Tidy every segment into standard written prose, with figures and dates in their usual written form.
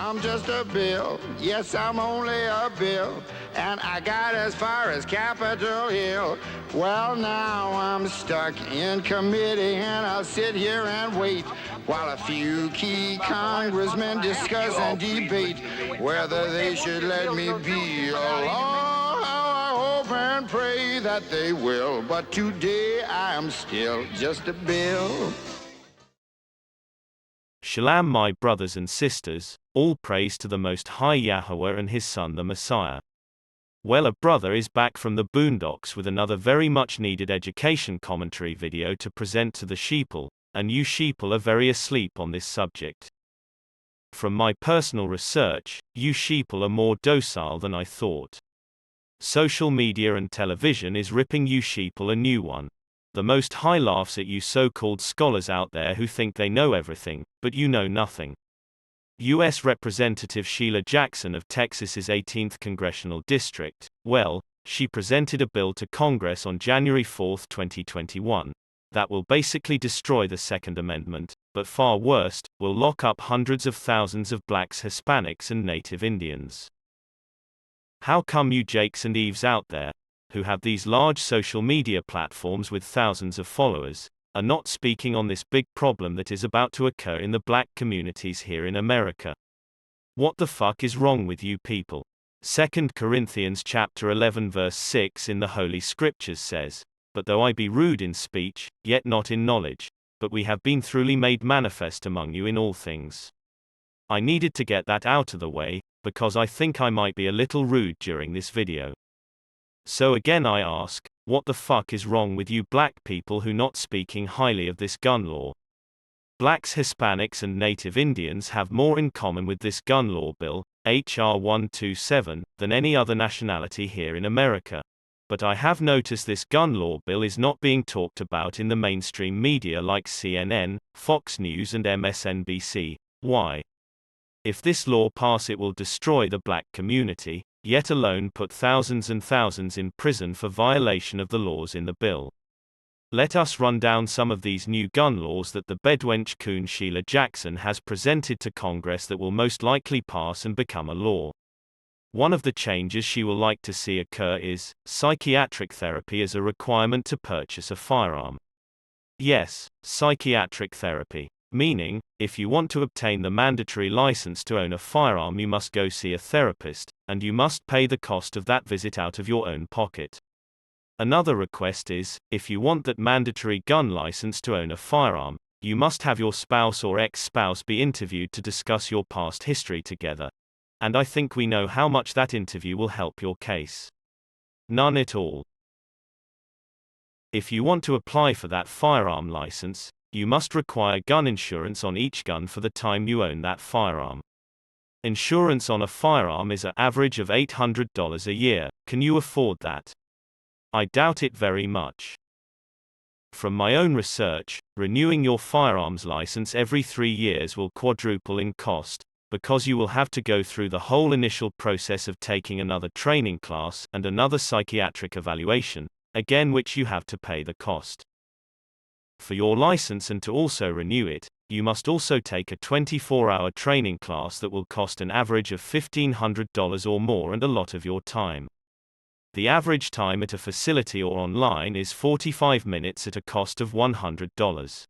I'm just a bill. Yes, I'm only a bill. And I got as far as Capitol Hill. Well, now I'm stuck in committee, and I'll sit here and wait while a few key congressmen discuss and debate whether they should let me be a law. I hope and pray that they will, but today I am still just a bill. Shalom, my brothers and sisters, all praise to the Most High Yahweh and His Son the Messiah. Well, a brother is back from the boondocks with another very much needed education commentary video to present to the sheeple, and you sheeple are very asleep on this subject. From my personal research, you sheeple are more docile than I thought. Social media and television is ripping you sheeple a new one. The Most High laughs at you so-called scholars out there who think they know everything, but you know nothing. U.S. Representative Sheila Jackson of Texas's 18th Congressional District, well, she presented a bill to Congress on January 4, 2021, that will basically destroy the Second Amendment, but far worse, will lock up hundreds of thousands of blacks, Hispanics and Native Indians. How come you Jakes and Eves out there, who have these large social media platforms with thousands of followers, are not speaking on this big problem that is about to occur in the black communities here in America? What the fuck is wrong with you people? 2 Corinthians chapter 11 verse 6 in the Holy Scriptures says, "But though I be rude in speech, yet not in knowledge, but we have been throughly made manifest among you in all things." I needed to get that out of the way, because I think I might be a little rude during this video. So again I ask, what the fuck is wrong with you black people who not speaking highly of this gun law? Blacks, Hispanics and Native Indians have more in common with this gun law bill, H.R. 127, than any other nationality here in America. But I have noticed this gun law bill is not being talked about in the mainstream media like CNN, Fox News and MSNBC. Why? If this law pass, it will destroy the black community, yet alone put thousands and thousands in prison for violation of the laws in the bill. Let us run down some of these new gun laws that the bedwench coon Sheila Jackson has presented to Congress that will most likely pass and become a law. One of the changes she will like to see occur is psychiatric therapy as a requirement to purchase a firearm. Yes, psychiatric therapy. Meaning, if you want to obtain the mandatory license to own a firearm, you must go see a therapist, and you must pay the cost of that visit out of your own pocket. Another request is, if you want that mandatory gun license to own a firearm, you must have your spouse or ex-spouse be interviewed to discuss your past history together. And I think we know how much that interview will help your case. None at all. If you want to apply for that firearm license, you must require gun insurance on each gun for the time you own that firearm. Insurance on a firearm is an average of $800 a year. Can you afford that? I doubt it very much. From my own research, renewing your firearms license every 3 years will quadruple in cost, because you will have to go through the whole initial process of taking another training class and another psychiatric evaluation, again which you have to pay the cost. For your license and to also renew it, you must also take a 24-hour training class that will cost an average of $1,500 or more and a lot of your time. The average time at a facility or online is 45 minutes at a cost of $100.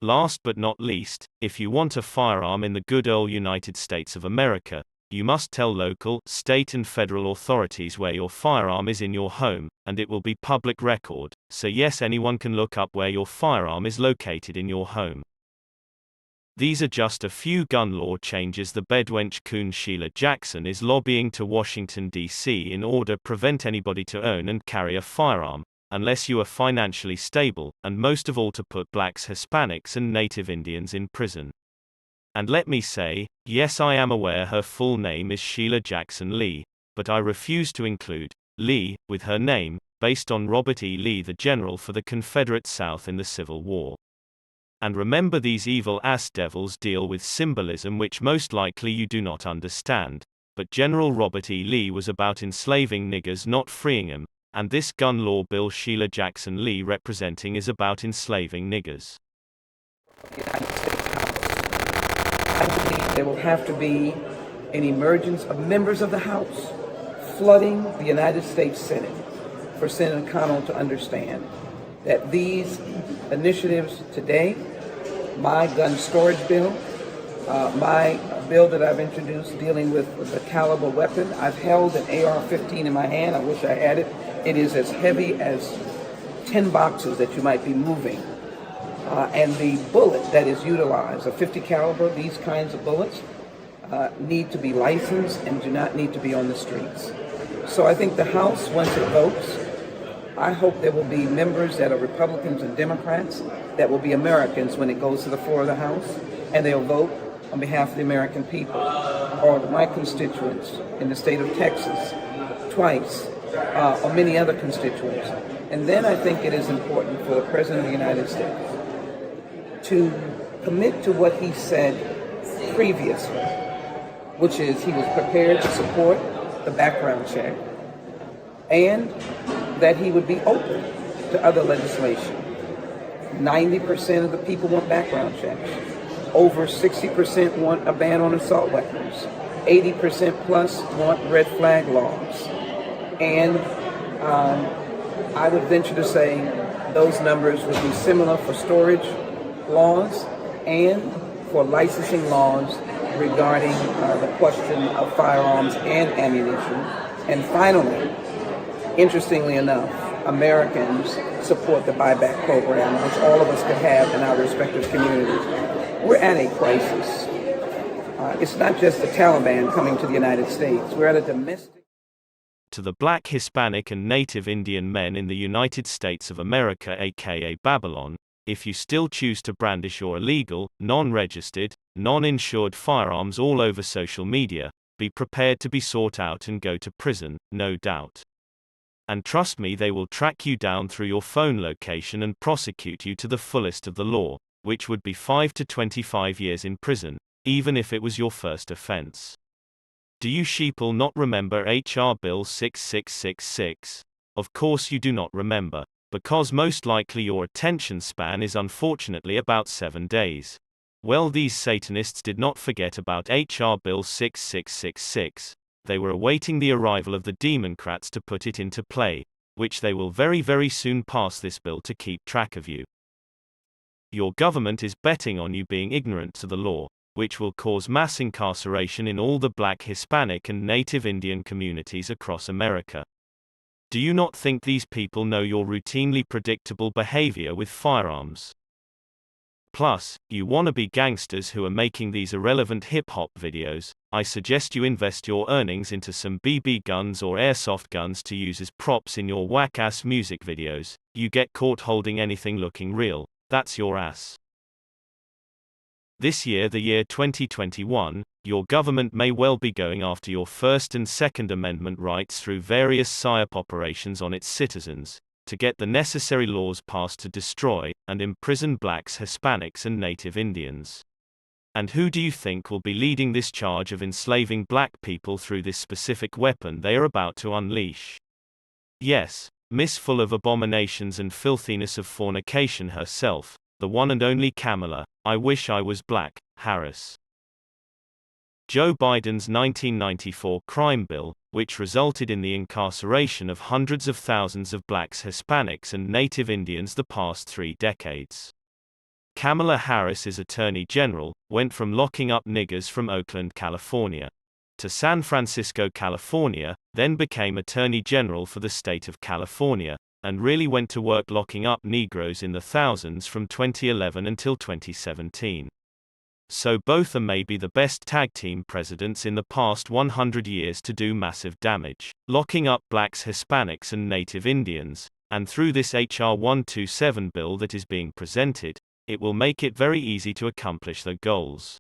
Last but not least, if you want a firearm in the good old United States of America, you must tell local, state and federal authorities where your firearm is in your home, and it will be public record, so yes, anyone can look up where your firearm is located in your home. These are just a few gun law changes the bedwench coon Sheila Jackson is lobbying to Washington, D.C. in order to prevent anybody to own and carry a firearm, unless you are financially stable, and most of all to put blacks, Hispanics and Native Indians in prison. And let me say, yes, I am aware her full name is Sheila Jackson Lee, but I refuse to include Lee with her name, based on Robert E. Lee, the general for the Confederate South in the Civil War. And remember, these evil ass devils deal with symbolism which most likely you do not understand, but General Robert E. Lee was about enslaving niggers, not freeing them, and this gun law bill Sheila Jackson Lee representing is about enslaving niggers. United States Congress. I believe there will have to be an emergence of members of the House flooding the United States Senate for Senator McConnell to understand that these initiatives today, my gun storage bill, my bill that I've introduced dealing with the caliber weapon, I've held an AR-15 in my hand. I wish I had it. It is as heavy as 10 boxes that you might be moving. And the bullet that is utilized, a 50 caliber, these kinds of bullets, need to be licensed and do not need to be on the streets. So I think the House, once it votes, I hope there will be members that are Republicans and Democrats that will be Americans when it goes to the floor of the House, and they'll vote on behalf of the American people, or my constituents in the state of Texas, twice, or many other constituents. And then I think it is important for the President of the United States to commit to what he said previously, which is he was prepared to support the background check and that he would be open to other legislation. 90% of the people want background checks. Over 60% want a ban on assault weapons. 80% plus want red flag laws. And I would venture to say those numbers would be similar for storage laws and for licensing laws regarding the question of firearms and ammunition. And finally, interestingly enough, Americans support the buyback program, which all of us could have in our respective communities. We're at a crisis. It's not just the Taliban coming to the United States. We're at a domestic... To the Black, Hispanic and Native Indian men in the United States of America, aka Babylon, if you still choose to brandish your illegal, non-registered, non-insured firearms all over social media, be prepared to be sought out and go to prison, no doubt. And trust me, they will track you down through your phone location and prosecute you to the fullest of the law, which would be 5 to 25 years in prison, even if it was your first offense. Do you sheeple not remember H.R. Bill 6666? Of course you do not remember, because most likely your attention span is unfortunately about 7 days. Well, these Satanists did not forget about H.R. Bill 6666. They were awaiting the arrival of the Democrats to put it into play, which they will very, very soon pass this bill to keep track of you. Your government is betting on you being ignorant to the law, which will cause mass incarceration in all the Black, Hispanic and Native Indian communities across America. Do you not think these people know your routinely predictable behavior with firearms? Plus, you wannabe gangsters who are making these irrelevant hip-hop videos, I suggest you invest your earnings into some BB guns or airsoft guns to use as props in your whack-ass music videos. You get caught holding anything looking real, that's your ass. This year, the year 2021, your government may well be going after your First and Second Amendment rights through various PSYOP operations on its citizens, to get the necessary laws passed to destroy and imprison blacks, Hispanics and Native Indians. And who do you think will be leading this charge of enslaving black people through this specific weapon they are about to unleash? Yes, Miss full of abominations and filthiness of fornication herself, the one and only Kamala, I wish I was black, Harris. Joe Biden's 1994 crime bill, which resulted in the incarceration of hundreds of thousands of blacks, Hispanics and Native Indians the past 3 decades. Kamala Harris's Attorney General went from locking up niggers from Oakland, California, to San Francisco, California, then became Attorney General for the state of California, and really went to work locking up Negroes in the thousands from 2011 until 2017. So both are maybe the best tag team presidents in the past 100 years to do massive damage, locking up blacks, Hispanics and Native Indians, and through this H.R. 127 bill that is being presented, it will make it very easy to accomplish their goals.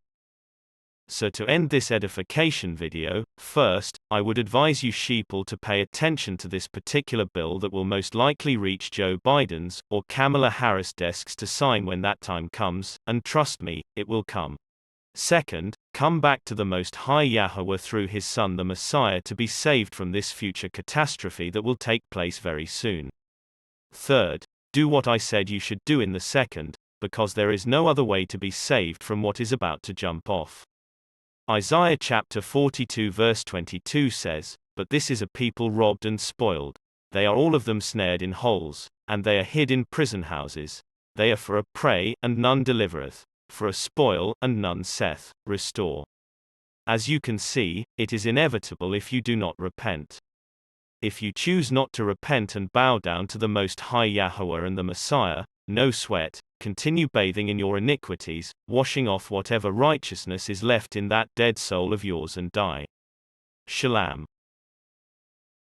So to end this edification video, first, I would advise you sheeple to pay attention to this particular bill that will most likely reach Joe Biden's or Kamala Harris desks to sign when that time comes, and trust me, it will come. Second, come back to the Most High Yahweh through His Son the Messiah to be saved from this future catastrophe that will take place very soon. Third, do what I said you should do in the second, because there is no other way to be saved from what is about to jump off. Isaiah chapter 42 verse 22 says, "But this is a people robbed and spoiled. They are all of them snared in holes, and they are hid in prison houses. They are for a prey, and none delivereth, for a spoil, and none saith, Restore." As you can see, it is inevitable if you do not repent. If you choose not to repent and bow down to the Most High Yahweh and the Messiah, no sweat, continue bathing in your iniquities, washing off whatever righteousness is left in that dead soul of yours and die. Shalom.